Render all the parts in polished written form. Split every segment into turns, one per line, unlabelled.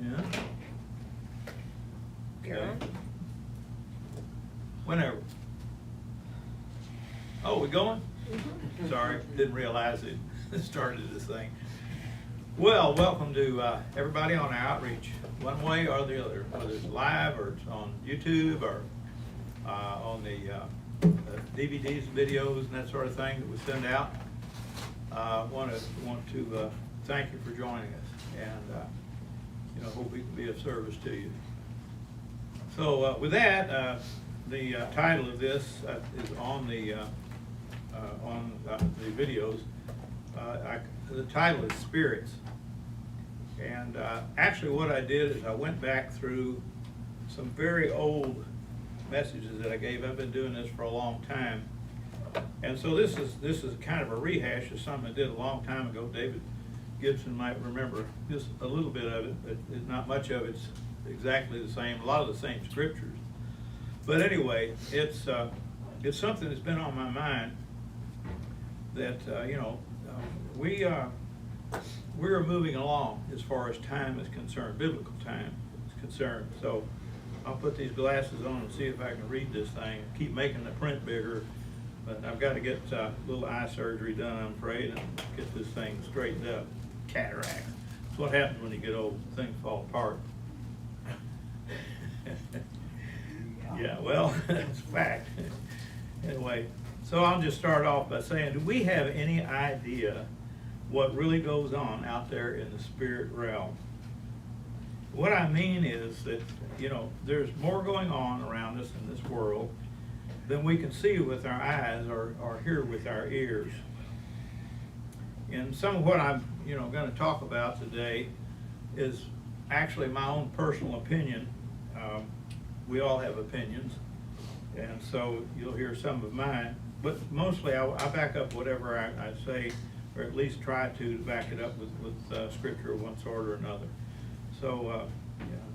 Yeah.
You're
Okay.
on.
Whenever. Oh, we going?
Mhm.
Sorry, didn't realize it started this thing. Well, welcome to everybody on our outreach, one way or the other, whether it's live or it's on YouTube or on the DVDs, videos, and that sort of thing that we send out. Want to thank you for joining us, and hope we can be of service to you. So with that, the title of this is on the videos. The title is Spirits. And actually what I did is I went back through some very old messages that I gave. I've been doing this for a long time. And so this is kind of a rehash of something I did a long time ago. David Gibson might remember just a little bit of it, but not much of it's exactly the same, a lot of the same scriptures. But anyway, it's something that's been on my mind that, we're moving along as far as time is concerned, biblical time is concerned. So I'll put these glasses on and see if I can read this thing. Keep making the print bigger, but I've got to get a little eye surgery done, I'm afraid, and get this thing straightened up. Cataract. That's what happens when you get old. Things fall apart. Yeah, well, that's a fact. Anyway, so I'll just start off by saying, do we have any idea what really goes on out there in the spirit realm? What I mean is that, there's more going on around us in this world than we can see with our eyes or hear with our ears. And some of what I'm, going to talk about today is actually my own personal opinion. We all have opinions, and so you'll hear some of mine, but mostly I back up whatever I say, or at least try to back it up with scripture of one sort or another. So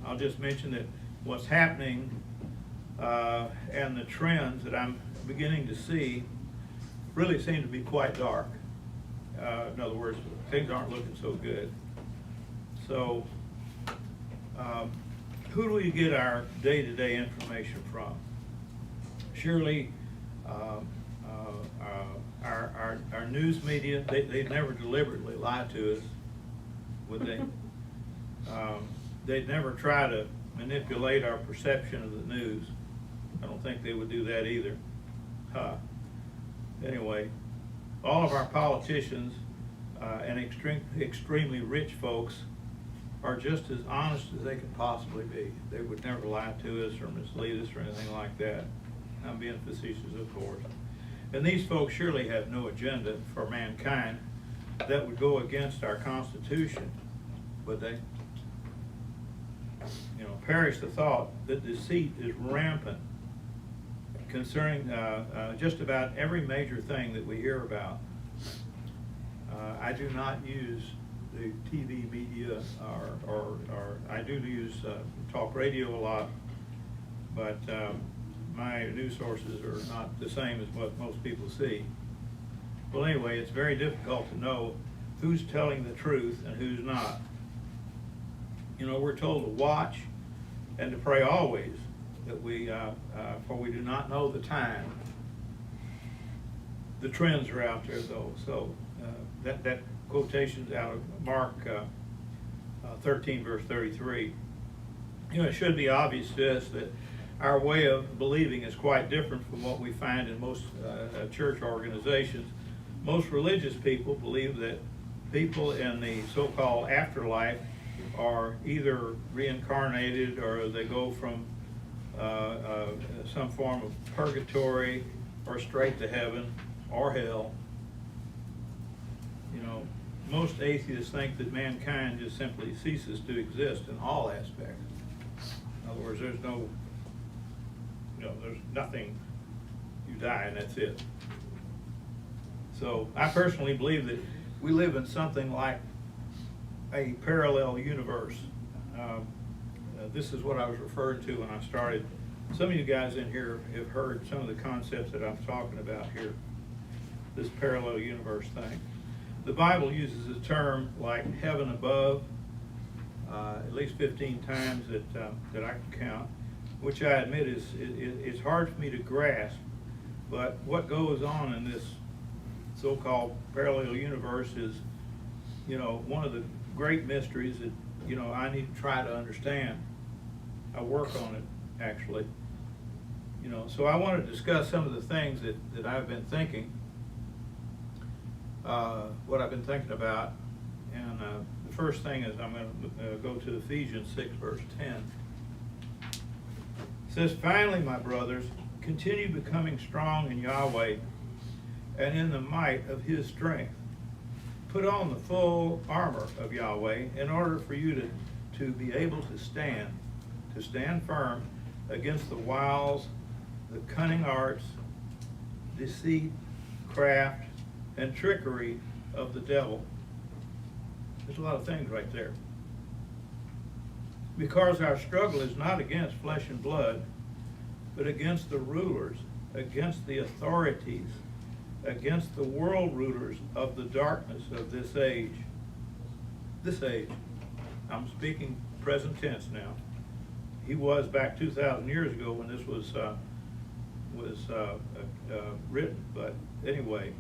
I'll just mention that what's happening and the trends that I'm beginning to see really seem to be quite dark. In other words, things aren't looking so good. So who do we get our day-to-day information from? Surely our news media, they never deliberately lie to us, would they? They'd never try to manipulate our perception of the news. I don't think they would do that either. Anyway, all of our politicians and extremely rich folks are just as honest as they can possibly be. They would never lie to us or mislead us or anything like that. I'm being facetious, of course. And these folks surely have no agenda for mankind that would go against our Constitution, would they? Perish the thought that deceit is rampant concerning just about every major thing that we hear about. I do not use the TV media, or I do use talk radio a lot, but my news sources are not the same as what most people see. Well, anyway, it's very difficult to know who's telling the truth and who's not. We're told to watch and to pray always, that for we do not know the time. The trends are out there, though. So that quotation's out of Mark 13, verse 33. It should be obvious to us that our way of believing is quite different from what we find in most church organizations. Most religious people believe that people in the so-called afterlife are either reincarnated or they go from some form of purgatory or straight to heaven or hell. Most atheists think that mankind just simply ceases to exist in all aspects. In other words, there's nothing, you die and that's it. So I personally believe that we live in something like a parallel universe. This is what I was referring to when I started. Some of you guys in here have heard some of the concepts that I'm talking about here, this parallel universe thing. The Bible uses a term like heaven above, at least 15 times that I can count, which I admit it's hard for me to grasp. But what goes on in this so-called parallel universe is, one of the great mysteries that, I need to try to understand. I work on it, actually. So I want to discuss some of the things that I've been thinking, what I've been thinking about. And the first thing is I'm going to go to Ephesians 6, verse 10. It says, "Finally, my brothers, continue becoming strong in Yahweh and in the might of his strength. Put on the full armor of Yahweh in order for you to be able to stand firm against the wiles, the cunning arts, deceit, craft, and trickery of the devil." There's a lot of things right there. "Because our struggle is not against flesh and blood, but against the rulers, against the authorities, against the world rulers of the darkness of this age." This age. I'm speaking present tense now. He was back 2,000 years ago when this was written. But anyway,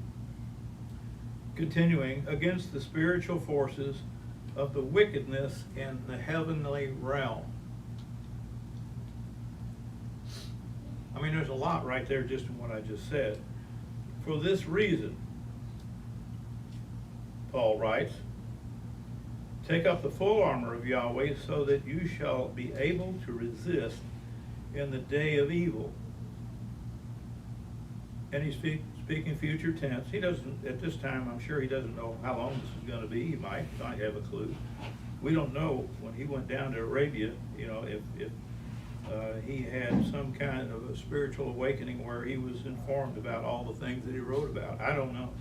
continuing, "against the spiritual forces of the wickedness in the heavenly realm." I mean, there's a lot right there just in what I just said. "For this reason," Paul writes, "take up the full armor of Yahweh so that you shall be able to resist in the day of evil." And he's speaking future tense. He doesn't, at this time, I'm sure he doesn't know how long this is going to be. He might not have a clue. We don't know when he went down to Arabia, if he had some kind of a spiritual awakening where he was informed about all the things that he wrote about. I don't know.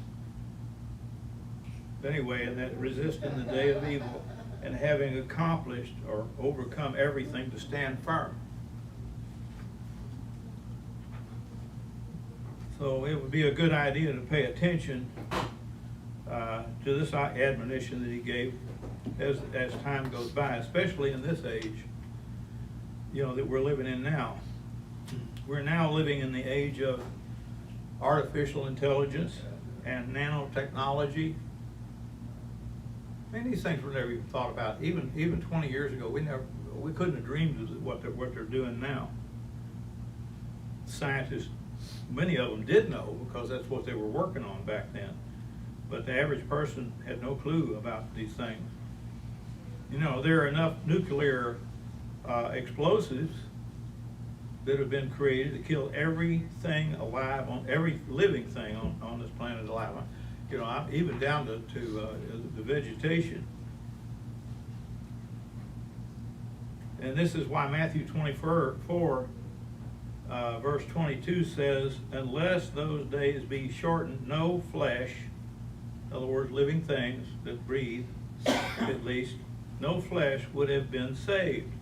Anyway, and that resist in the day of evil, and having accomplished or overcome everything, to stand firm. So it would be a good idea to pay attention to this admonition that he gave as time goes by, especially in this age, that we're living in now. We're now living in the age of artificial intelligence and nanotechnology. I mean, these things were never even thought about. Even 20 years ago, we couldn't have dreamed of what they're doing now. Scientists, many of them did know, because that's what they were working on back then. But the average person had no clue about these things. There are enough nuclear explosives that have been created to kill everything alive, every living thing on this planet alive. I'm even down to the vegetation. And this is why Matthew 24, verse 22 says, "Unless those days be shortened, no flesh," in other words, living things that breathe, at least, "no flesh would have been saved."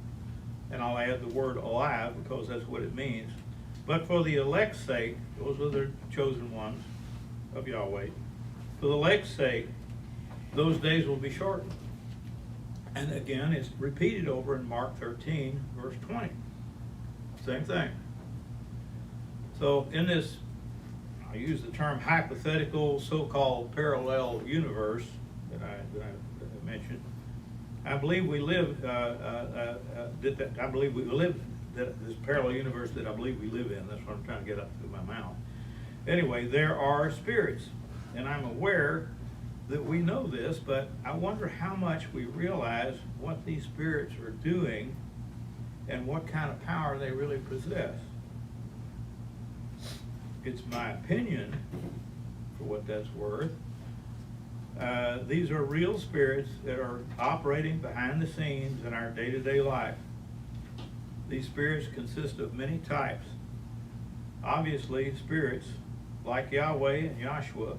And I'll add the word alive, because that's what it means. "But for the elect's sake," those are the chosen ones of Yahweh, "for the elect's sake, those days will be shortened." And again, it's repeated over in Mark 13, verse 20. Same thing. So in this, I use the term hypothetical, so-called parallel universe that I mentioned, I believe we live. I believe we live this parallel universe that I believe we live in. That's what I'm trying to get up through my mouth. Anyway, there are spirits, and I'm aware that we know this, but I wonder how much we realize what these spirits are doing and what kind of power they really possess. It's my opinion, for what that's worth. These are real spirits that are operating behind the scenes in our day-to-day life. These spirits consist of many types. Obviously, spirits like Yahweh and Yahshua,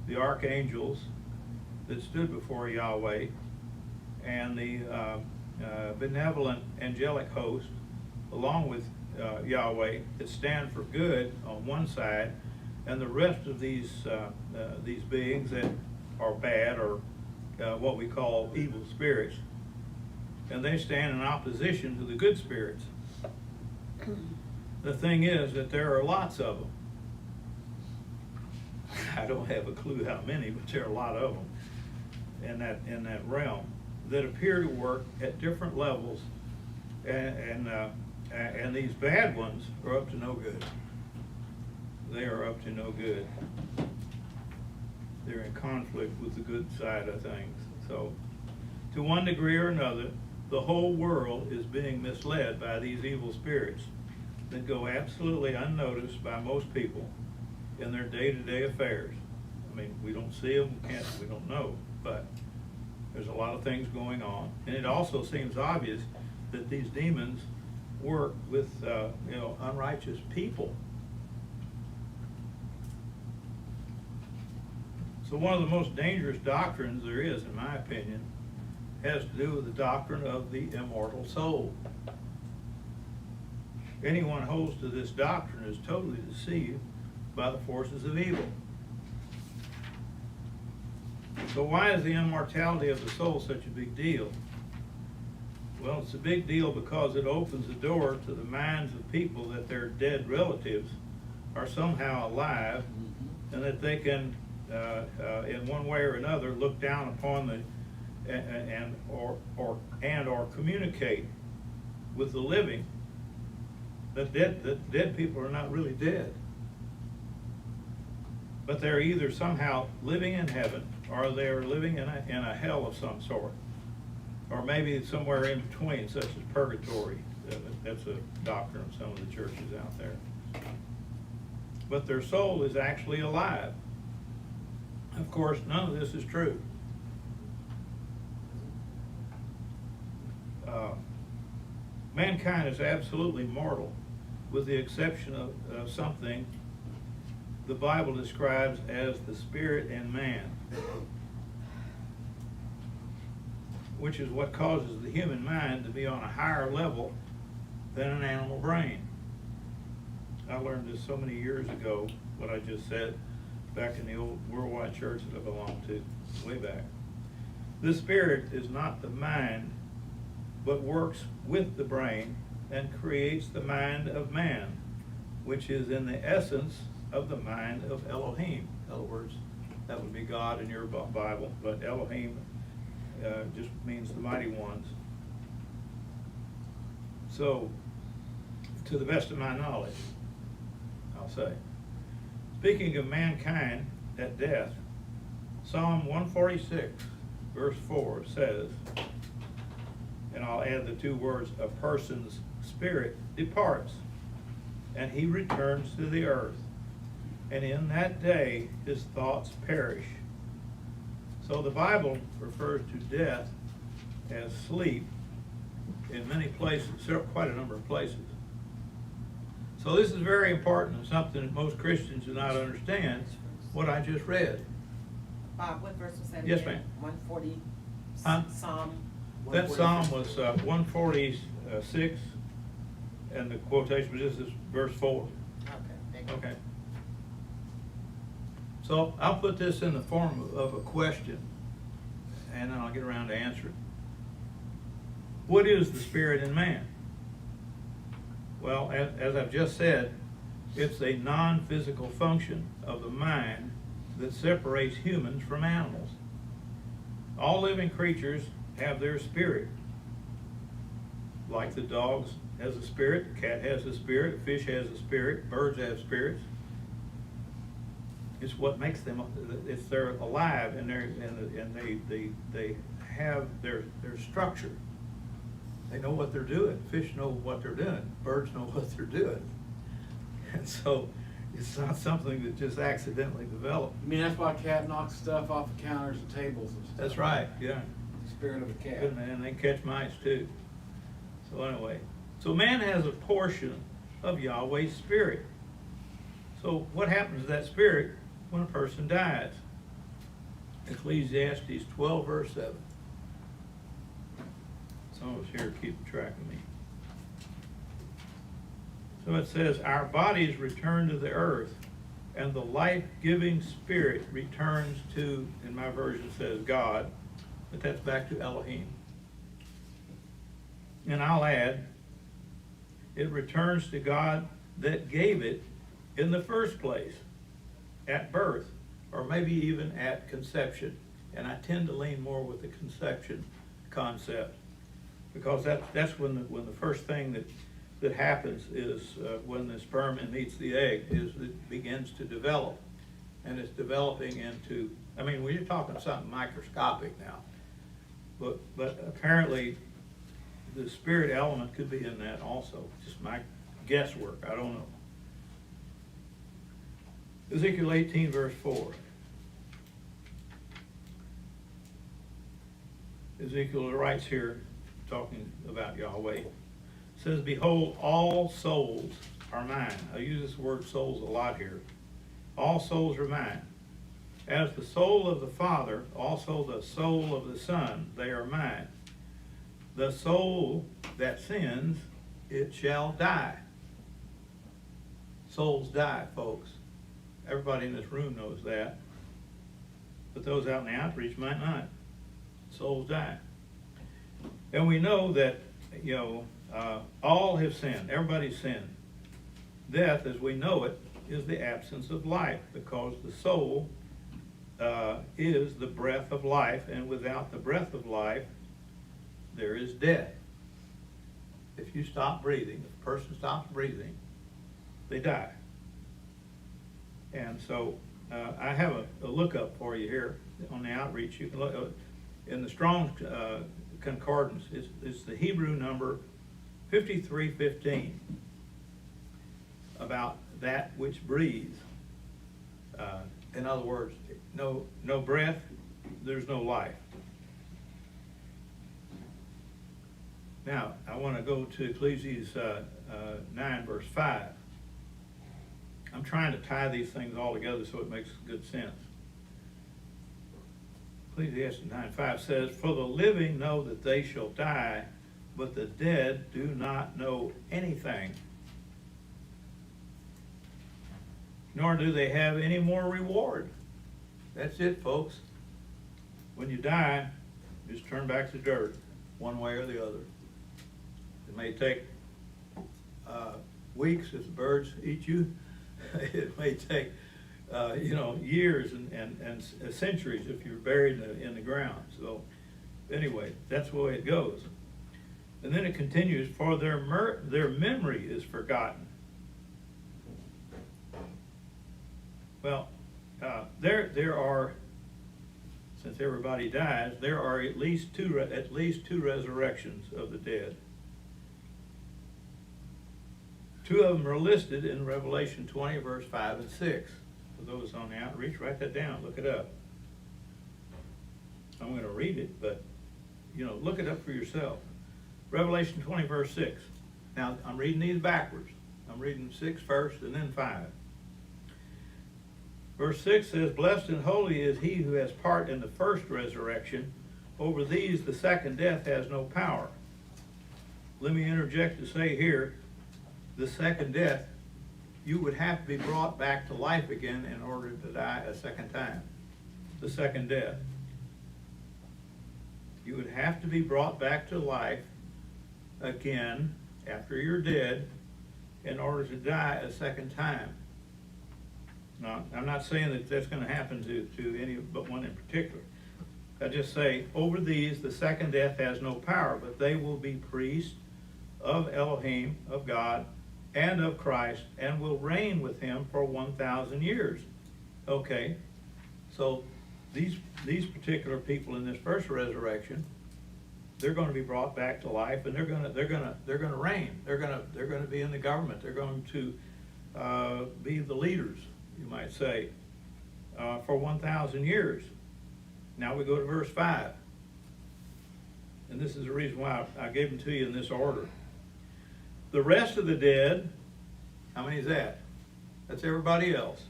the archangels that stood before Yahweh, and the benevolent angelic host, along with Yahweh, that stand for good on one side, and the rest of these beings that are bad, or what we call evil spirits. and they stand in opposition to the good spirits. The thing is that there are lots of them. I don't have a clue how many, but there are a lot of them in that realm that appear to work at different levels, and these bad ones are up to no good. They are up to no good. They're in conflict with the good side of things. So, to one degree or another, the whole world is being misled by these evil spirits that go absolutely unnoticed by most people in their day-to-day affairs. I mean, we don't see them, we don't know, but there's a lot of things going on. And it also seems obvious that these demons work with unrighteous people. So one of the most dangerous doctrines there is, in my opinion, has to do with the doctrine of the immortal soul. Anyone who holds to this doctrine is totally deceived by the forces of evil. So why is the immortality of the soul such a big deal? Well, it's a big deal because it opens the door to the minds of people that their dead relatives are somehow alive, and that they can, in one way or another, look down upon or communicate with the living. That dead people are not really dead, but they're either somehow living in heaven, or they're living in a hell of some sort, or maybe somewhere in between, such as purgatory. That's a doctrine of some of the churches out there. But their soul is actually alive. Of course, none of this is true. Mankind is absolutely mortal, with the exception of something the Bible describes as the spirit in man, which is what causes the human mind to be on a higher level than an animal brain. I learned this so many years ago, what I just said, back in the old worldwide church that I belonged to, way back. The spirit is not the mind, but works with the brain and creates the mind of man, which is in the essence of the mind of Elohim. In other words, that would be God in your Bible, but Elohim just means the mighty ones. So, to the best of my knowledge, I'll say, speaking of mankind at death, Psalm 146, verse 4 says, and I'll add the two words, a person's spirit departs, and he returns to the earth, and in that day his thoughts perish. So the Bible refers to death as sleep in many places, quite a number of places. So this is very important and something that most Christians do not understand, what I just read.
Bob, what verse was that?
Yes, ma'am.
140, Psalm.
That Psalm was 146, and the quotation was just verse 4. Okay. So I'll put this in the form of a question, and then I'll get around to answering. What is the spirit in man? Well, as I've just said, it's a non-physical function of the mind that separates humans from animals. All living creatures have their spirit. Like the dogs has a spirit, the cat has a spirit, the fish has a spirit, birds have spirits. It's what makes them, if they're alive and they have their structure. They know what they're doing. Fish know what they're doing. Birds know what they're doing. And so it's not something that just accidentally developed.
I mean, that's why a cat knocks stuff off the counters and tables and stuff.
That's right, yeah.
The spirit of a cat.
Good man, they catch mice too. So anyway, so man has a portion of Yahweh's spirit. So what happens to that spirit when a person dies? Ecclesiastes 12, verse 7. Some of us here keep track of me. So it says, our bodies return to the earth, and the life-giving spirit returns to, in my version it says God, but that's back to Elohim. and I'll add, it returns to God that gave it in the first place, at birth, or maybe even at conception. And I tend to lean more with the conception concept, because that's when the first thing that happens is when the sperm meets the egg, is it begins to develop. And it's developing into, I mean, we're talking something microscopic now, but apparently the spirit element could be in that also. Just my guesswork, I don't know. Ezekiel 18 verse 4. Ezekiel writes here, talking about Yahweh, says, behold, all souls are mine. I use this word souls a lot here. All souls are mine. As the soul of the Father, also the soul of the Son, they are mine. The soul that sins, it shall die. Souls die, folks. Everybody in this room knows that. But those out in the outreach might not. Souls die. And we know that, all have sinned. Everybody's sinned. Death, as we know it, is the absence of life, because the soul is the breath of life, and without the breath of life, there is death. If you stop breathing, if a person stops breathing, they die. And so I have a lookup for you here on the outreach. You can look in the Strong's Concordance. It's the Hebrew number 5315, about that which breathes. In other words, no breath, there's no life. Now, I want to go to Ecclesiastes 9 verse 5. I'm trying to tie these things all together so it makes good sense. Ecclesiastes 9:5 says, for the living know that they shall die, but the dead do not know anything, nor do they have any more reward. That's it, folks. When you die, just turn back to dirt, one way or the other. It may take weeks if the birds eat you. It may take years and centuries if you're buried in the ground. So anyway, that's the way it goes. And then it continues, for their memory is forgotten. Well, there are, since everybody dies, there are at least two resurrections of the dead. Two of them are listed in Revelation 20, verse 5 and 6. For those on the outreach, write that down, look it up. I'm going to read it, but look it up for yourself. Revelation 20, verse 6. Now, I'm reading these backwards. I'm reading 6 first and then 5. Verse 6 says, blessed and holy is he who has part in the first resurrection. Over these the second death has no power. Let me interject to say here, the second death, you would have to be brought back to life again in order to die a second time. The second death. You would have to be brought back to life again after you're dead in order to die a second time. Now, I'm not saying that that's going to happen to any but one in particular. I just say, over these the second death has no power, but they will be priests of Elohim, of God, and of Christ, and will reign with him for 1,000 years. Okay, so these particular people in this first resurrection, they're going to be brought back to life, and they're going to reign. They're going to be in the government. They're going to be the leaders, you might say, for 1,000 years. Now we go to verse 5, and this is the reason why I gave them to you in this order. The rest of the dead, how many is that? That's everybody else.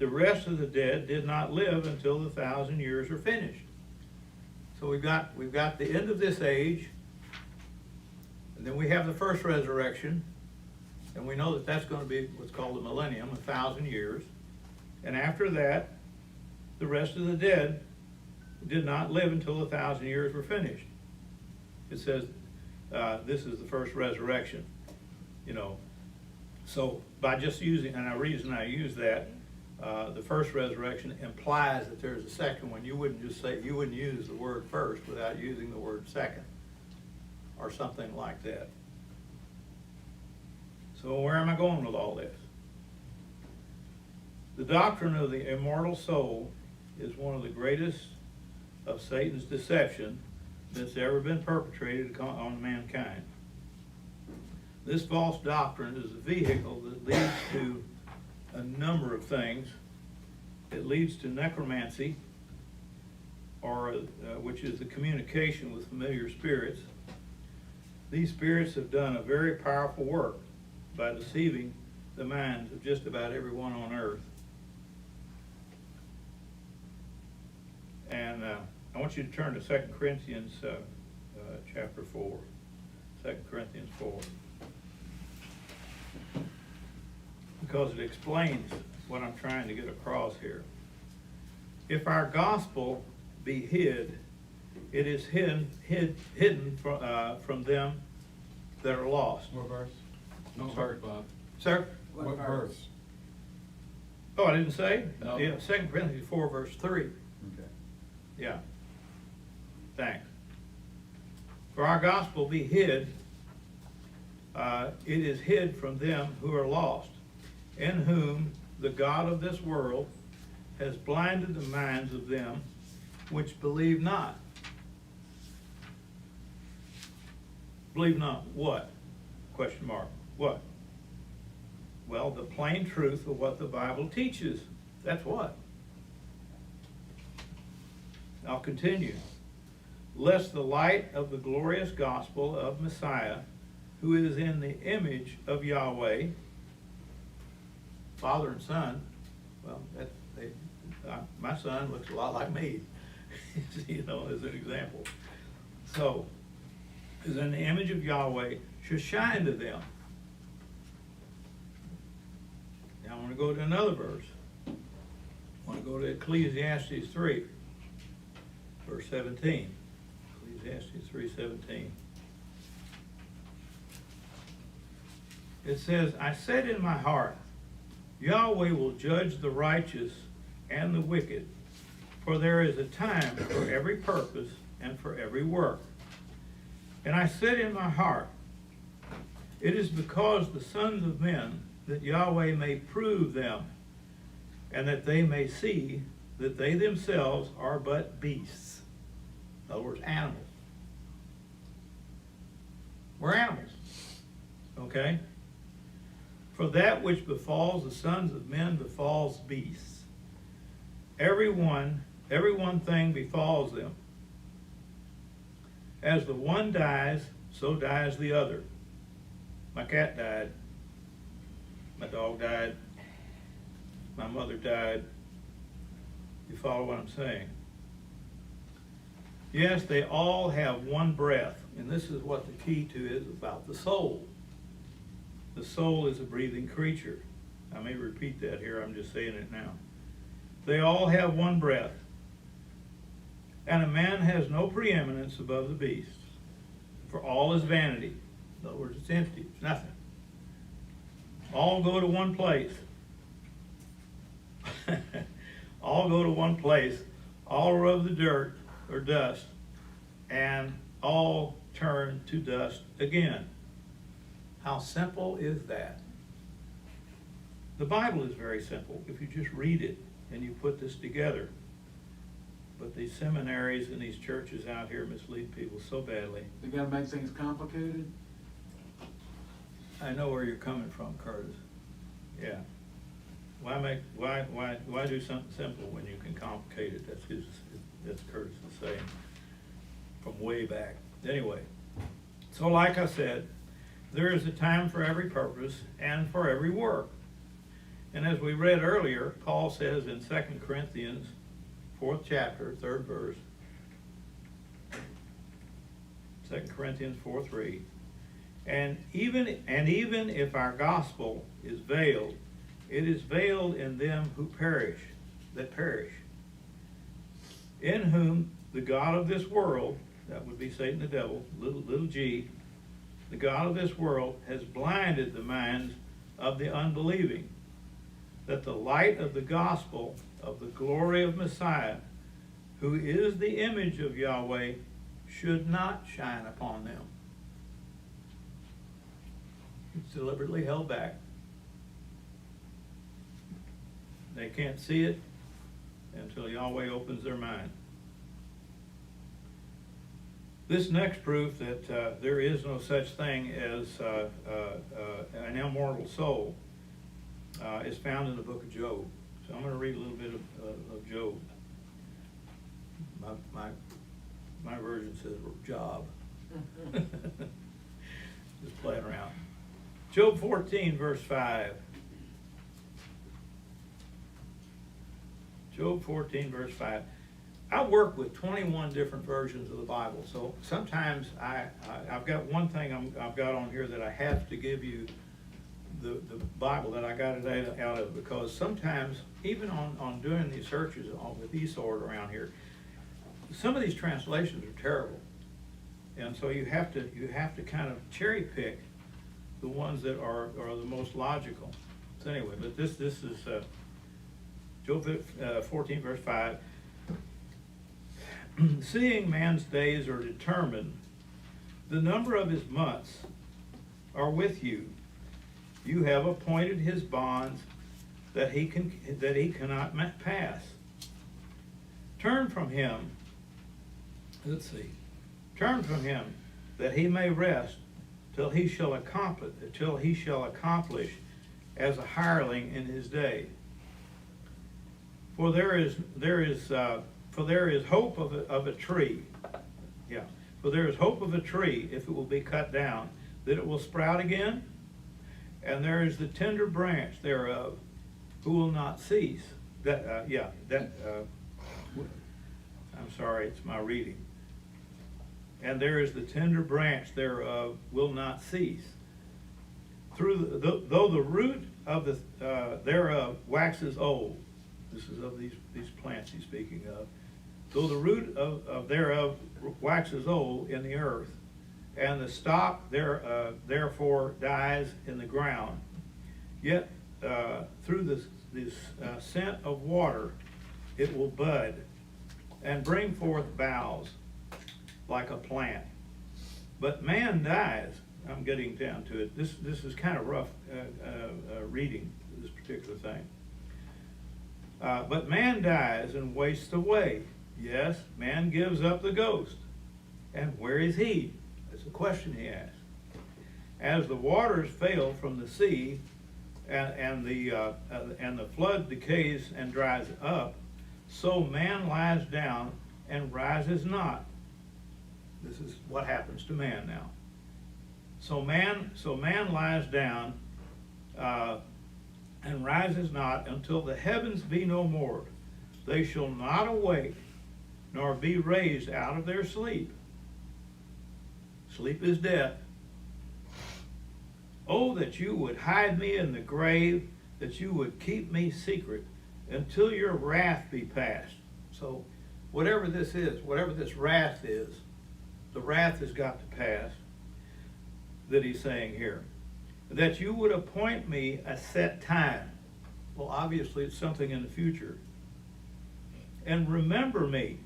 The rest of the dead did not live until the 1,000 years are finished. So we've got the end of this age, and then we have the first resurrection, and we know that that's going to be what's called the millennium, 1,000 years. And after that, the rest of the dead did not live until the 1,000 years were finished. It says, this is the first resurrection, you know. So by just using, and the reason I use that, the first resurrection implies that there's a second one. You wouldn't use the word first without using the word second, or something like that. So where am I going with all this? The doctrine of the immortal soul is one of the greatest of Satan's deception that's ever been perpetrated on mankind. This false doctrine is a vehicle that leads to a number of things. It leads to necromancy, or which is the communication with familiar spirits. These spirits have done a very powerful work by deceiving the minds of just about everyone on earth. And I want you to turn to 2 Corinthians chapter 4. 2 Corinthians 4. Because it explains what I'm trying to get across here. If our gospel be hid, it is hidden from them that are lost.
What verse? No,
Sorry.
Bob.
Sir?
What verse?
Oh, I didn't say?
No.
Yeah, 2 Corinthians 4, verse 3.
Okay.
Yeah. Thanks. For our gospel be hid, it is hid from them who are lost, in whom the God of this world has blinded the minds of them which believe not. Believe not what? Question mark. What? Well, the plain truth of what the Bible teaches. That's what. I'll continue. Lest the light of the glorious gospel of Messiah, who is in the image of Yahweh, Father and Son, well, my son looks a lot like me, you know, as an example. So, is in the image of Yahweh, should shine to them. Now I want to go to another verse. I want to go to Ecclesiastes 3, verse 17. Ecclesiastes 3:17. It says, I said in my heart, Yahweh will judge the righteous and the wicked, for there is a time for every purpose and for every work. And I said in my heart, it is because the sons of men that Yahweh may prove them, and that they may see that they themselves are but beasts. In other words, animals. We're animals. Okay? For that which befalls the sons of men befalls beasts. Every one thing befalls them. As the one dies, so dies the other. My cat died. My dog died. My mother died. You follow what I'm saying? Yes, they all have one breath. And this is what the key to is about the soul. The soul is a breathing creature. I may repeat that here, I'm just saying it now. They all have one breath. And a man has no preeminence above the beast. For all is vanity. In other words, it's empty, it's nothing. All go to one place. All go to one place. All rub the dirt or dust, and all turn to dust again. How simple is that? The Bible is very simple if you just read it and you put this together. But these seminaries and these churches out here mislead people so badly.
They gotta make things complicated?
I know where you're coming from, Curtis. Yeah. Why do something simple when you can complicate it? That's Curtis' saying from way back. Anyway, so like I said, there is a time for every purpose and for every work. And as we read earlier, Paul says in 2 Corinthians 4th chapter, 3rd verse, 2 Corinthians 4:3, and even if our gospel is veiled, it is veiled in them who perish, in whom the God of this world, that would be Satan the devil, little g, the God of this world, has blinded the minds of the unbelieving, that the light of the gospel of the glory of Messiah, who is the image of Yahweh, should not shine upon them. It's deliberately held back. They can't see it until Yahweh opens their mind. This next proof that there is no such thing as an immortal soul is found in the book of Job. So I'm going to read a little bit of Job. My version says Job. Just playing around. Job 14, verse 5. Job 14, verse 5. I work with 21 different versions of the Bible, so sometimes I've got one thing I've got on here that I have to give you the Bible that I got it out of, because sometimes, even on doing these searches with eSword around here, some of these translations are terrible, and so you have to kind of cherry pick the ones that are the most logical. So anyway, but this is Job 14, verse 5. Seeing man's days are determined, the number of his months are with you. You have appointed his bonds that he cannot pass. Turn from him. Let's see. Turn from him, that he may rest till he shall accomplish as a hireling in his day. For there is hope of a tree. Yeah. For there is hope of a tree, if it will be cut down, that it will sprout again. And there is the tender branch thereof, who will not cease. I'm sorry, it's my reading. And there is the tender branch thereof will not cease. Though the root of thereof waxes old. This is of these plants he's speaking of. Though the root of thereof waxes old in the earth, and the stock therefore dies in the ground, yet through this scent of water it will bud and bring forth boughs like a plant. But man dies. I'm getting down to it. This is kind of rough reading this particular thing. But man dies and wastes away. Yes, man gives up the ghost. And where is he? That's a question he asks. As the waters fail from the sea, and the flood decays and dries up, so man lies down and rises not. This is what happens to man now. So man lies down and rises not until the heavens be no more. They shall not awake, nor be raised out of their sleep. Sleep is death. Oh, that you would hide me in the grave, that you would keep me secret until your wrath be past. So whatever this is, whatever this wrath is, the wrath has got to pass, that he's saying here. That you would appoint me a set time. Well, obviously it's something in the future. And remember me.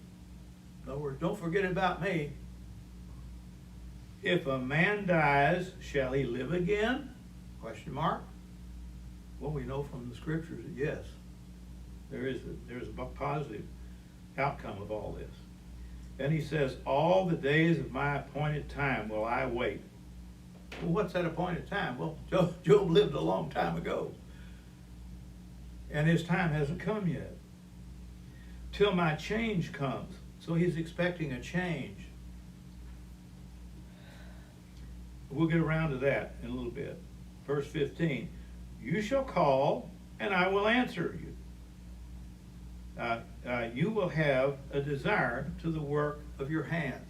In other words, don't forget about me. If a man dies, shall he live again? Question mark. Well, we know from the scriptures that yes, there's a positive outcome of all this. And he says, all the days of my appointed time will I wait. Well, what's that appointed time? Well, Job lived a long time ago. And his time hasn't come yet. Till my change comes. So he's expecting a change. We'll get around to that in a little bit. Verse 15, you shall call and I will answer you. You will have a desire to the work of your hands.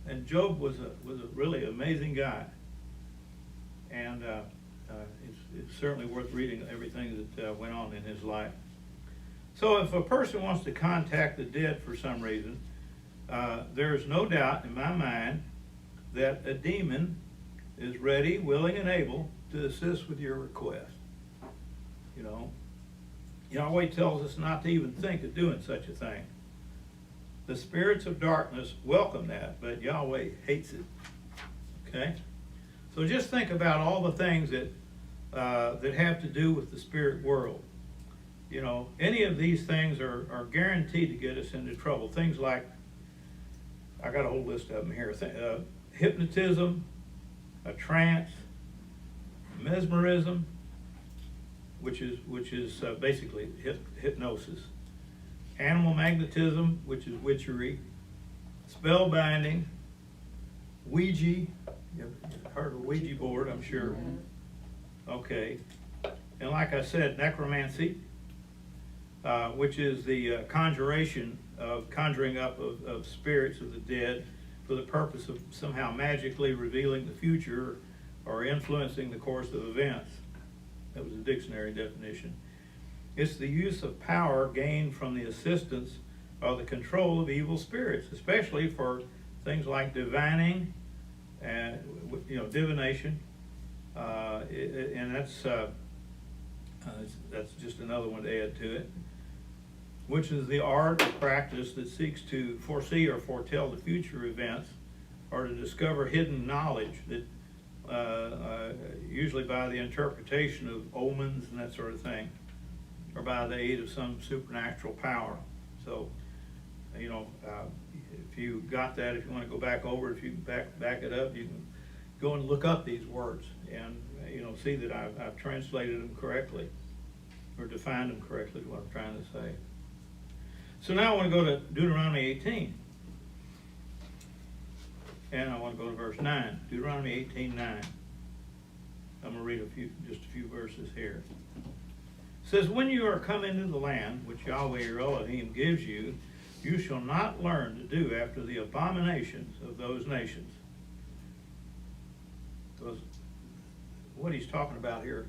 And Job was a really amazing guy. And it's certainly worth reading everything that went on in his life. So if a person wants to contact the dead for some reason, there is no doubt in my mind that a demon is ready, willing, and able to assist with your request. You know, Yahweh tells us not to even think of doing such a thing. The spirits of darkness welcome that, but Yahweh hates it. Okay? So just think about all the things that have to do with the spirit world. You know, any of these things are guaranteed to get us into trouble. Things like, I got a whole list of them here. Hypnotism, a trance, mesmerism, which is basically hypnosis, animal magnetism, which is witchery, spell binding, Ouija. You've heard of Ouija board, I'm sure. Okay, and like I said, necromancy, which is the conjuring up of spirits of the dead for the purpose of somehow magically revealing the future or influencing the course of events. That was a dictionary definition. It's the use of power gained from the assistance or the control of evil spirits, especially for things like divining and divination, and that's just another one to add to it, which is the art or practice that seeks to foresee or foretell the future events or to discover hidden knowledge that usually by the interpretation of omens and that sort of thing, or by the aid of some supernatural power. So, if you got that, if you want to go back over it, if you can back it up, you can go and look up these words and see that I've translated them correctly or defined them correctly is what I'm trying to say. So now I want to go to Deuteronomy 18. And I want to go to verse 9. Deuteronomy 18:9. I'm going to read just a few verses here. It says, when you are come into the land which Yahweh your Elohim gives you, you shall not learn to do after the abominations of those nations. What he's talking about here,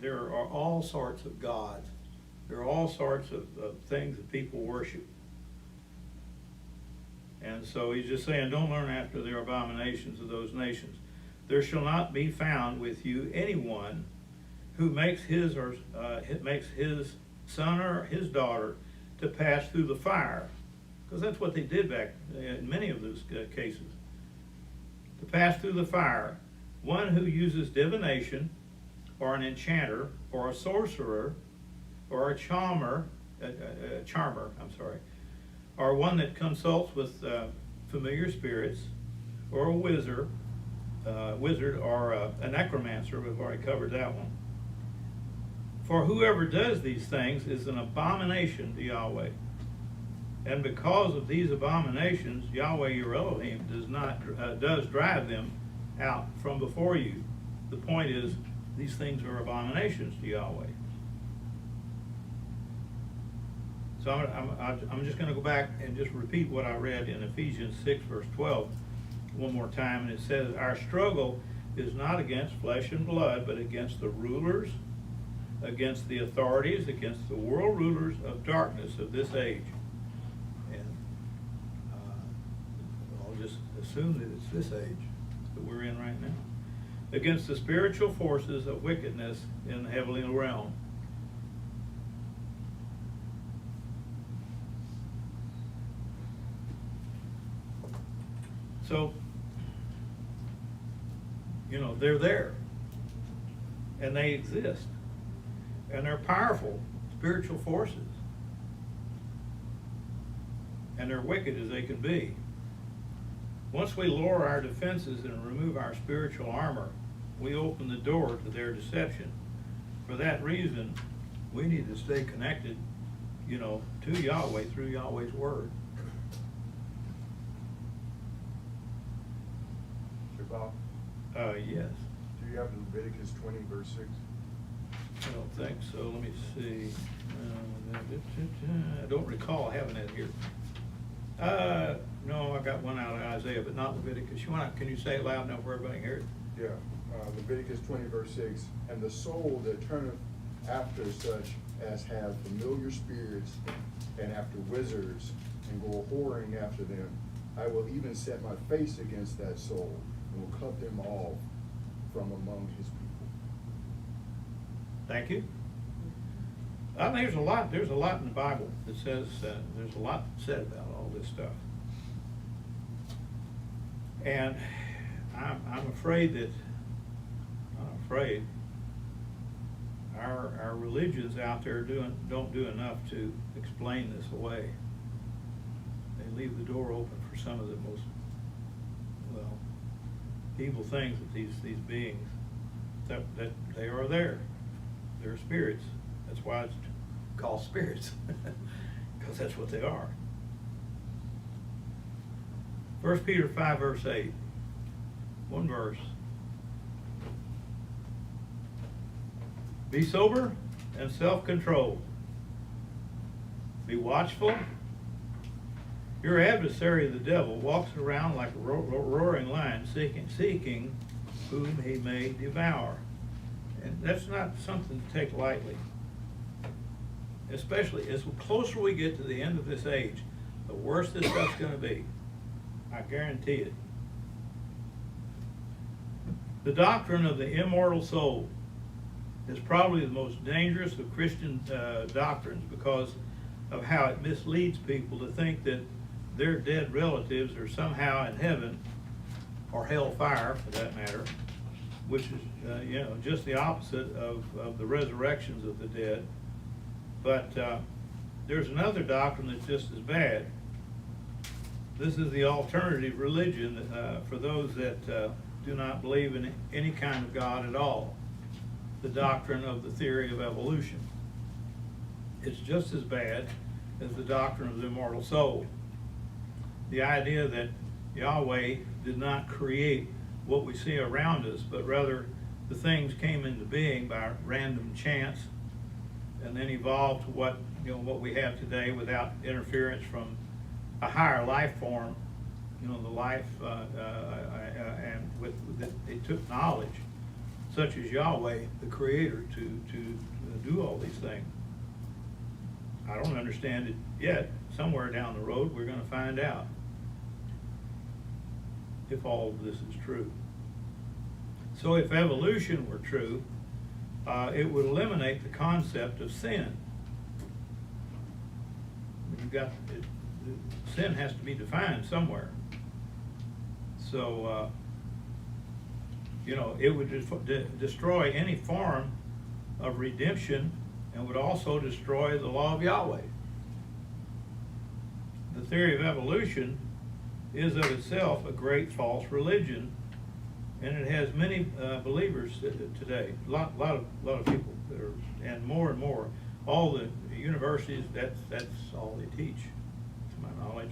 there are all sorts of gods. There are all sorts of things that people worship. And so he's just saying, don't learn after the abominations of those nations. There shall not be found with you anyone who makes his son or his daughter to pass through the fire, because that's what they did back in many of those cases. To pass through the fire, one who uses divination, or an enchanter, or a sorcerer, or a charmer, or one that consults with familiar spirits, or a wizard, or a necromancer. We've already covered that one. For whoever does these things is an abomination to Yahweh. And because of these abominations, Yahweh your Elohim does drive them out from before you. The point is, these things are abominations to Yahweh. So I'm just going to go back and just repeat what I read in Ephesians 6, verse 12 one more time. And it says, our struggle is not against flesh and blood, but against the rulers, against the authorities, against the world rulers of darkness of this age. And I'll just assume that it's this age that we're in right now. Against the spiritual forces of wickedness in the heavenly realm. So, they're there, and they exist, and they're powerful spiritual forces, and they're wicked as they can be. Once we lower our defenses and remove our spiritual armor, we open the door to their deception. For that reason, we need to stay connected, to Yahweh through Yahweh's word.
Bob,
Yes.
do you have Leviticus 20, verse 6?
I don't think so. Let me see. I don't recall having that here. No, I got one out of Isaiah, but not Leviticus. Can you say it loud enough for everybody to hear it?
Yeah, Leviticus 20, verse 6. And the soul that turneth after such as have familiar spirits and after wizards and go whoring after them, I will even set my face against that soul and will cut them off from among his people.
Thank you. I think there's a lot in the Bible that says, there's a lot said about all this stuff. And I'm afraid our religions out there don't do enough to explain this away. They leave the door open for some of the most, well, evil things that these beings, that they are there. They're spirits. That's why it's called spirits, because that's what they are. 1 Peter 5 verse 8, one verse. Be sober and self-controlled. Be watchful. Your adversary, the devil, walks around like a roaring lion, seeking whom he may devour. And that's not something to take lightly. Especially as closer we get to the end of this age, the worse this stuff's going to be. I guarantee it. The doctrine of the immortal soul is probably the most dangerous of Christian doctrines because of how it misleads people to think that their dead relatives are somehow in heaven or hellfire, for that matter, which is just the opposite of the resurrections of the dead. But there's another doctrine that's just as bad. This is the alternative religion for those that do not believe in any kind of God at all. The doctrine of the theory of evolution. It's just as bad as the doctrine of the immortal soul. The idea that Yahweh did not create what we see around us, but rather the things came into being by random chance and then evolved to what we have today without interference from a higher life form, the life and with it took knowledge such as Yahweh, the Creator, to do all these things. I don't understand it yet. Somewhere down the road, we're going to find out if all of this is true. So if evolution were true, it would eliminate the concept of sin. Sin has to be defined somewhere. So, it would destroy any form of redemption and would also destroy the law of Yahweh. The theory of evolution is of itself a great false religion, and it has many believers today. A lot of people that are, and more. All the universities, that's all they teach, to my knowledge.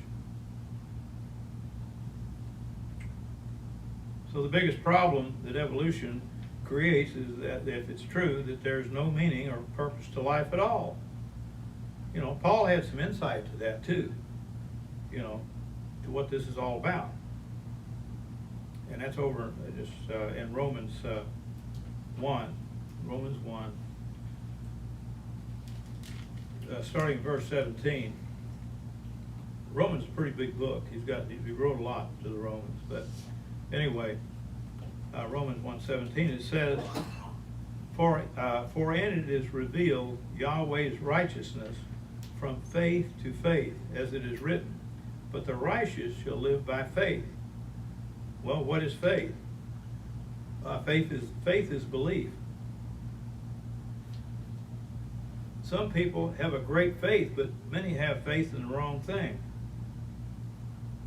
So the biggest problem that evolution creates is that if it's true that there's no meaning or purpose to life at all. Paul had some insight to that too, to what this is all about. And that's over just in Romans 1. Romans 1. Starting in verse 17. Romans is a pretty big book. He wrote a lot to the Romans, but anyway, Romans 1:17, it says, For in it is revealed Yahweh's righteousness from faith to faith, as it is written, but the righteous shall live by faith. Well, what is faith? Faith is belief. Some people have a great faith, but many have faith in the wrong thing.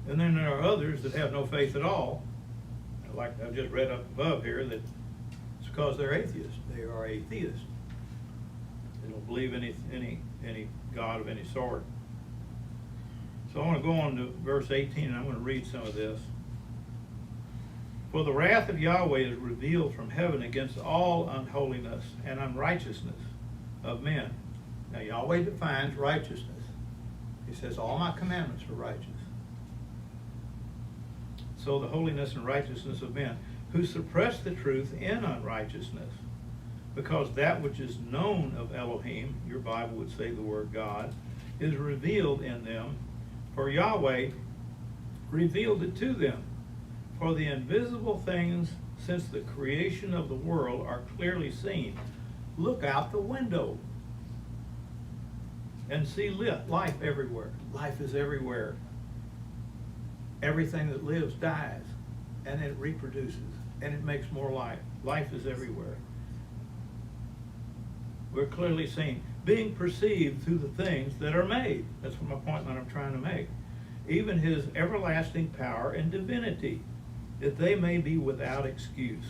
And then there are others that have no faith at all. Like I've just read up above here, that it's because they're atheists. They are atheists. They don't believe any God of any sort. So I want to go on to verse 18, and I'm going to read some of this. For the wrath of Yahweh is revealed from heaven against all unholiness and unrighteousness of men. Now Yahweh defines righteousness. He says, all my commandments are righteous. So the holiness and righteousness of men, who suppress the truth in unrighteousness, because that which is known of Elohim, your Bible would say the word God, is revealed in them. For Yahweh revealed it to them. For the invisible things since the creation of the world are clearly seen. Look out the window and see life everywhere. Life is everywhere. Everything that lives dies, and it reproduces, and it makes more life. Life is everywhere. We're clearly seen, being perceived through the things that are made. That's my point that I'm trying to make. Even his everlasting power and divinity, that they may be without excuse.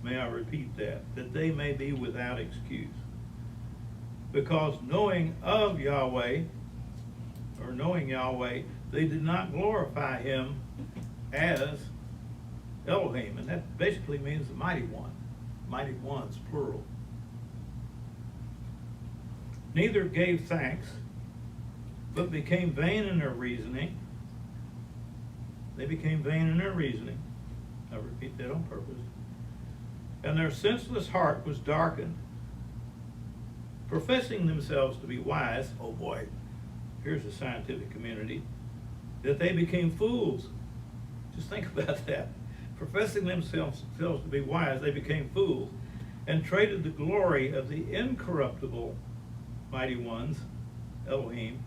May I repeat that? That they may be without excuse. Because knowing Yahweh, they did not glorify him as Elohim. And that basically means the mighty one. Mighty ones, plural. Neither gave thanks, but became vain in their reasoning. They became vain in their reasoning. I repeat that on purpose. And their senseless heart was darkened. Professing themselves to be wise, oh boy, here's the scientific community, that they became fools. Just think about that. Professing themselves to be wise, they became fools, and traded the glory of the incorruptible mighty ones, Elohim,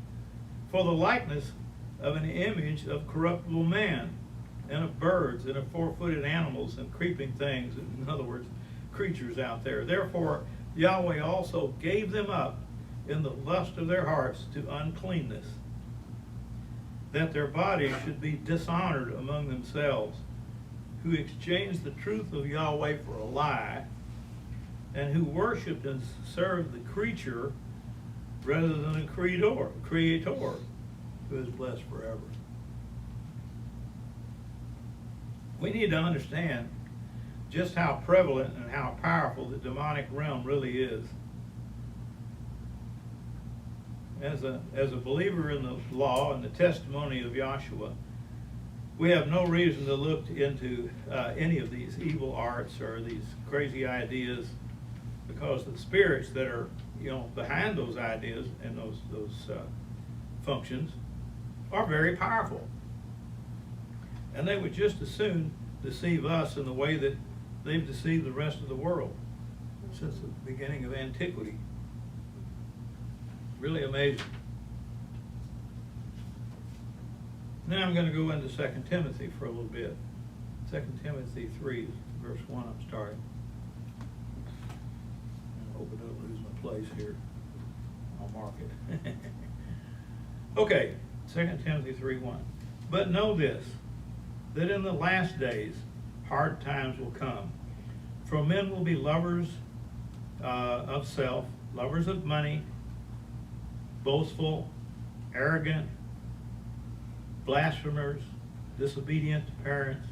for the likeness of an image of corruptible man, and of birds, and of four-footed animals, and creeping things, in other words, creatures out there. Therefore, Yahweh also gave them up in the lust of their hearts to uncleanness, that their bodies should be dishonored among themselves, who exchanged the truth of Yahweh for a lie, and who worshipped and served the creature rather than the creator, who is blessed forever. We need to understand just how prevalent and how powerful the demonic realm really is. As a believer in the law and the testimony of Yahshua, we have no reason to look into any of these evil arts or these crazy ideas, because the spirits that are behind those ideas and those functions are very powerful, and they would just as soon deceive us in the way that they've deceived the rest of the world since the beginning of antiquity. Really amazing. Now I'm going to go into 2 Timothy for a little bit. 2 Timothy 3, verse 1, I'm starting. I hope I don't lose my place here. I'll mark it. Okay, 2 Timothy 3:1. But know this, that in the last days hard times will come. For men will be lovers of self, lovers of money, boastful, arrogant, blasphemers, disobedient to parents,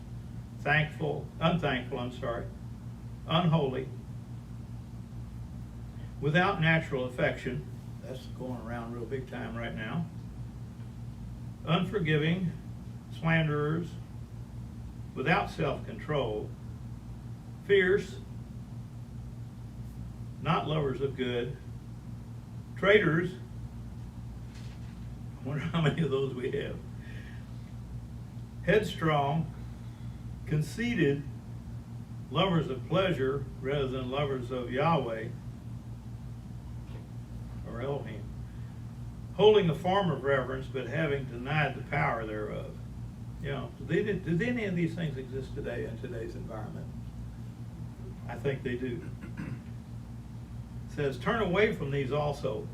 unholy, without natural affection, that's going around real big time right now, unforgiving, slanderers, without self-control, fierce, not lovers of good, traitors. I wonder how many of those we have. Headstrong, conceited, lovers of pleasure rather than lovers of Yahweh or Elohim, holding a form of reverence but having denied the power thereof. Did any of these things exist today in today's environment? I think they do. It says, turn away from these also,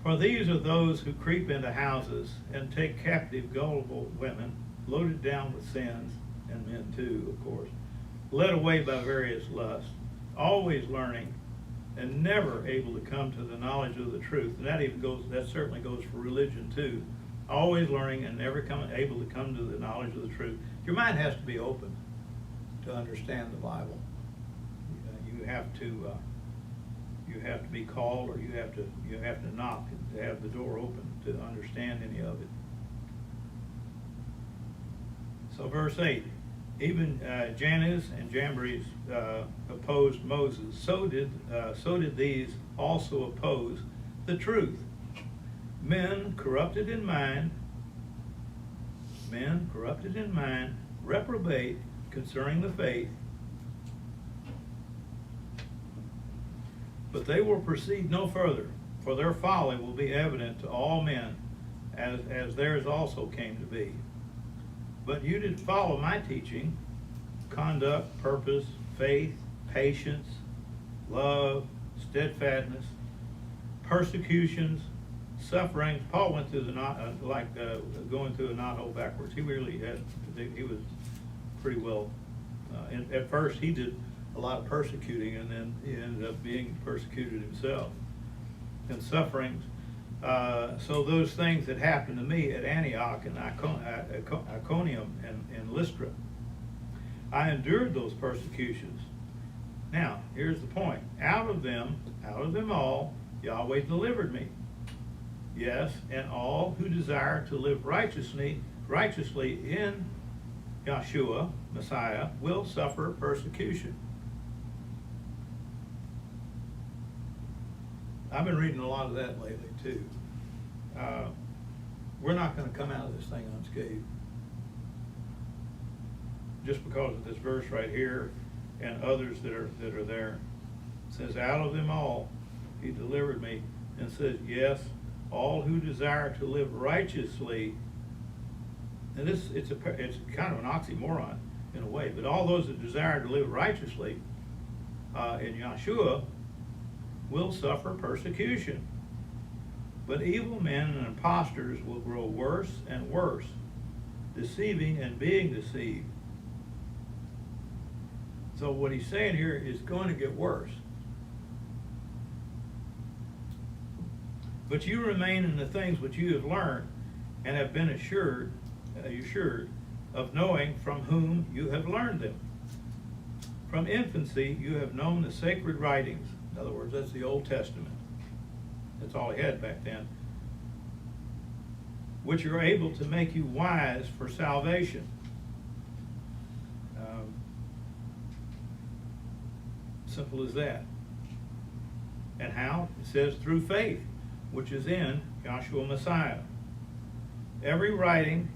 for these are those who creep into houses and take captive gullible women, loaded down with sins, and men too, of course, led away by various lusts, always learning and never able to come to the knowledge of the truth. And that certainly goes for religion too. Always learning and never able to come to the knowledge of the truth. Your mind has to be open to understand the Bible. You have to be called, or you have to knock to have the door open to understand any of it. So verse 8, even Jannes and Jambres opposed Moses. So did these also oppose the truth. Men corrupted in mind, men corrupted in mind, reprobate concerning the faith, but they will proceed no further, for their folly will be evident to all men, as theirs also came to be. But you did follow my teaching, conduct, purpose, faith, patience, love, steadfastness, persecutions, sufferings. Paul went through the going through a knothole backwards. He was pretty well. At first, he did a lot of persecuting, and then he ended up being persecuted himself. And sufferings. So those things that happened to me at Antioch and Iconium and Lystra, I endured those persecutions. Now, here's the point. Out of them all, Yahweh delivered me. Yes, and all who desire to live righteously in Yahshua, Messiah, will suffer persecution. I've been reading a lot of that lately, too. We're not going to come out of this thing unscathed. Just because of this verse right here and others that are there. It says, out of them all he delivered me, and says, yes, all who desire to live righteously. And it's kind of an oxymoron in a way, but all those that desire to live righteously in Yahshua will suffer persecution. But evil men and impostors will grow worse and worse, deceiving and being deceived. So what he's saying here is going to get worse. But you remain in the things which you have learned and have been assured of knowing from whom you have learned them. From infancy you have known the sacred writings. In other words, that's the Old Testament. That's all he had back then. Which are able to make you wise for salvation. Simple as that. And how? It says through faith, which is in Yahshua Messiah. Every writing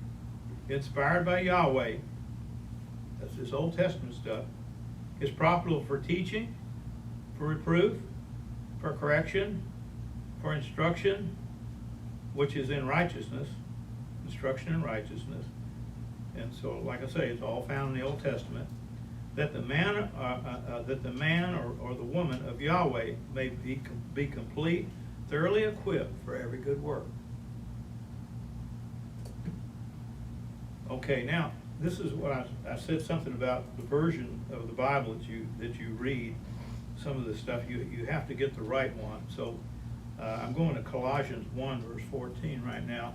inspired by Yahweh, that's this Old Testament stuff, is profitable for teaching, for reproof, for correction, for instruction, which is in righteousness, instruction in righteousness. And so, like I say, it's all found in the Old Testament. That the man or the woman of Yahweh may be complete, thoroughly equipped for every good work. Okay, now this is what I said something about the version of the Bible that you read. Some of the stuff you have to get the right one. So I'm going to Colossians 1 verse 14 right now,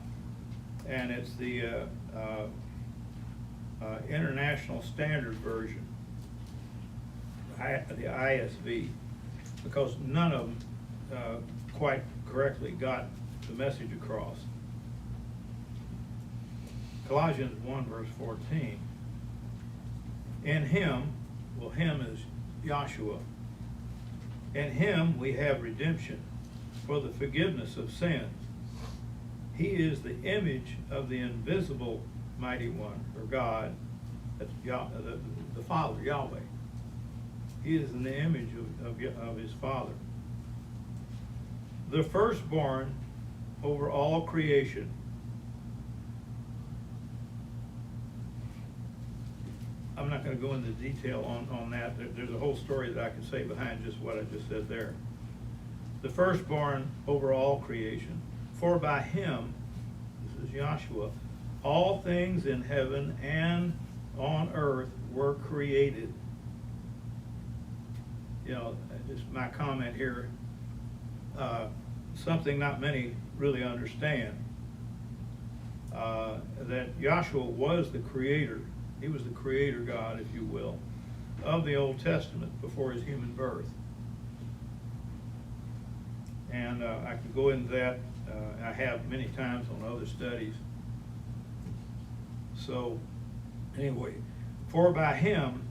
and it's the International Standard Version, the ISV, because none of them quite correctly got the message across. Colossians 1 verse 14. In him, well, him is Yahshua. In him we have redemption for the forgiveness of sins. He is the image of the invisible mighty one, or God. That's the Father, Yahweh. He is in the image of his Father. The firstborn over all creation. I'm not going to go into detail on that. There's a whole story that I could say behind just what I just said there. The firstborn over all creation. For by him, this is Yahshua, all things in heaven and on earth were created. You know, just my comment here, something not many really understand, that Yahshua was the creator. He was the creator God, if you will, of the Old Testament before his human birth. And I could go into that. I have many times on other studies. So, anyway, for by him,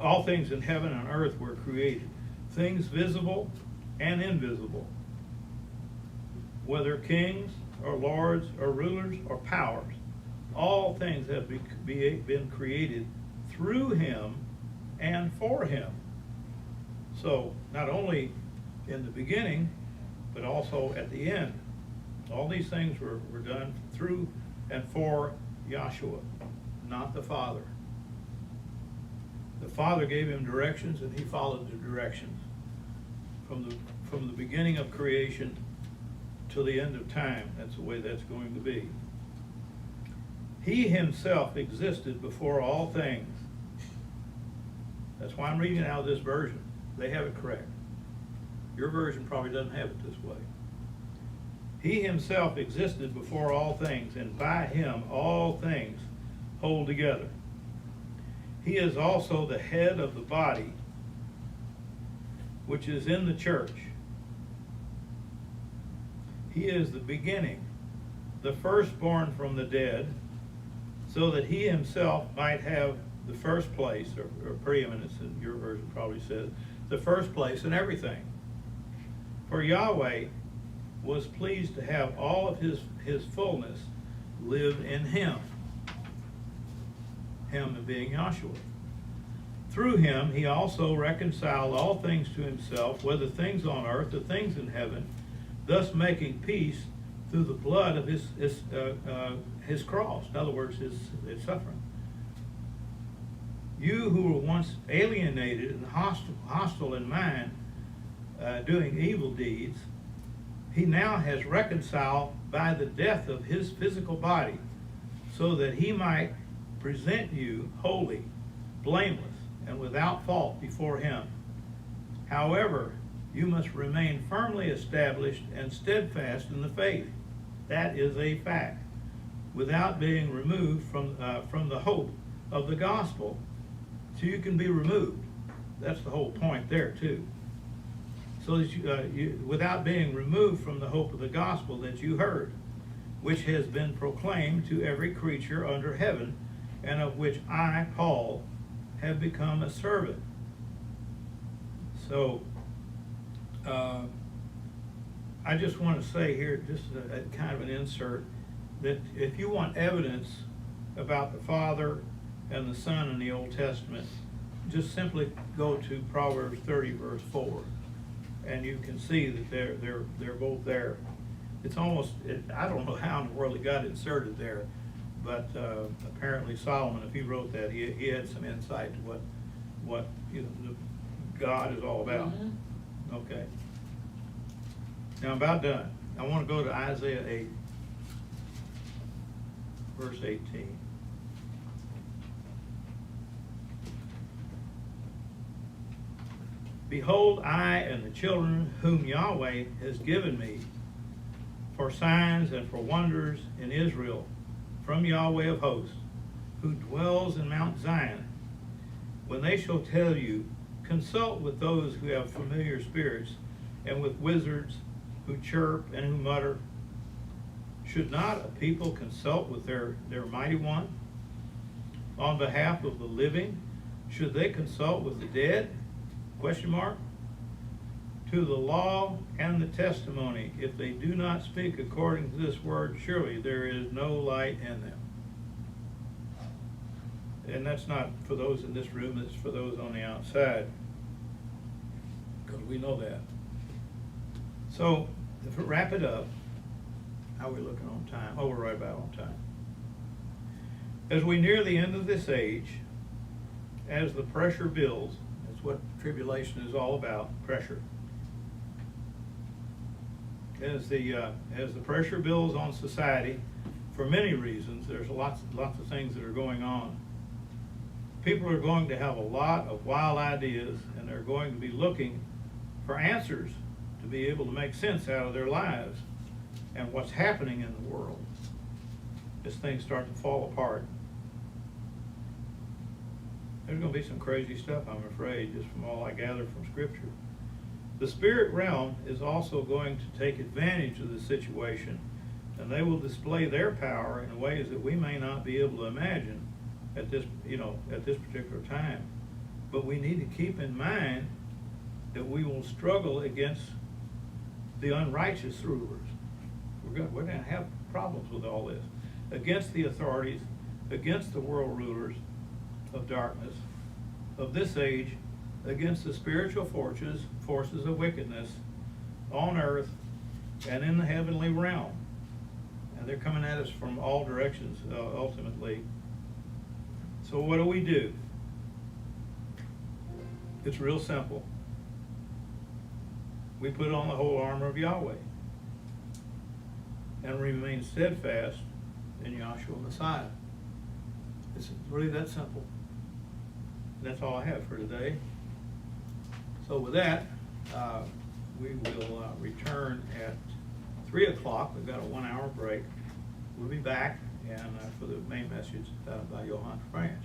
all things in heaven and earth were created, things visible and invisible, whether kings or lords or rulers or powers. All things have been created through him and for him. So not only in the beginning, but also at the end. All these things were done through and for Yahshua, not the Father. The Father gave him directions and he followed the directions. From the beginning of creation till the end of time, that's the way that's going to be. He himself existed before all things. That's why I'm reading out of this version. They have it correct. Your version probably doesn't have it this way. He himself existed before all things, and by him all things hold together. He is also the head of the body, which is in the church. He is the beginning, the firstborn from the dead, so that he himself might have the first place, or preeminence, in your version probably says, the first place in everything. For Yahweh was pleased to have all of his fullness live in him. Him being Yahshua. Through him he also reconciled all things to himself, whether things on earth or things in heaven, thus making peace through the blood of his cross. In other words, his suffering. You who were once alienated and hostile in mind, doing evil deeds, he now has reconciled by the death of his physical body, so that he might present you holy, blameless, and without fault before him. However, you must remain firmly established and steadfast in the faith. That is a fact, without being removed from the hope of the gospel. So you can be removed. That's the whole point there too. So that you, without being removed from the hope of the gospel that you heard, which has been proclaimed to every creature under heaven, and of which I, Paul, have become a servant. So, I just want to say here, just a kind of an insert, that if you want evidence about the Father and the Son in the Old Testament, just simply go to Proverbs 30 verse 4, and you can see that they're both there. It's almost, I don't know how in the world it got inserted there, but apparently Solomon, if he wrote that, he had some insight to what God is all about. Mm-hmm. Okay. Now I'm about done. I want to go to Isaiah 8, verse 18. Behold, I and the children whom Yahweh has given me for signs and for wonders in Israel from Yahweh of hosts, who dwells in Mount Zion. When they shall tell you, consult with those who have familiar spirits, and with wizards who chirp and who mutter. Should not a people consult with their mighty one? On behalf of the living, should they consult with the dead? Question mark. To the law and the testimony, if they do not speak according to this word, surely there is no light in them. And that's not for those in this room, it's for those on the outside, because we know that. So, to wrap it up, how are we looking on time? Oh, we're right about on time. As we near the end of this age, as the pressure builds, that's what tribulation is all about, pressure. As the pressure builds on society, for many reasons, there's lots of things that are going on. People are going to have a lot of wild ideas, and they're going to be looking for answers to be able to make sense out of their lives and what's happening in the world as things start to fall apart. There's going to be some crazy stuff, I'm afraid, just from all I gather from Scripture. The spirit realm is also going to take advantage of the situation, and they will display their power in ways that we may not be able to imagine at this particular time. But we need to keep in mind that we will struggle against the unrighteous rulers. we're gonna have problems with all this. Against the authorities, against the world rulers of darkness of this age, against the spiritual forces of wickedness on earth and in the heavenly realm. And they're coming at us from all directions, ultimately. So what do? It's real simple. We put on the whole armor of Yahweh and remain steadfast in Yahshua Messiah. It's really that simple. That's all I have for today. So with that, we will return at 3 o'clock. We've got a 1 hour break. We'll be back and for the main message by Johann Branch.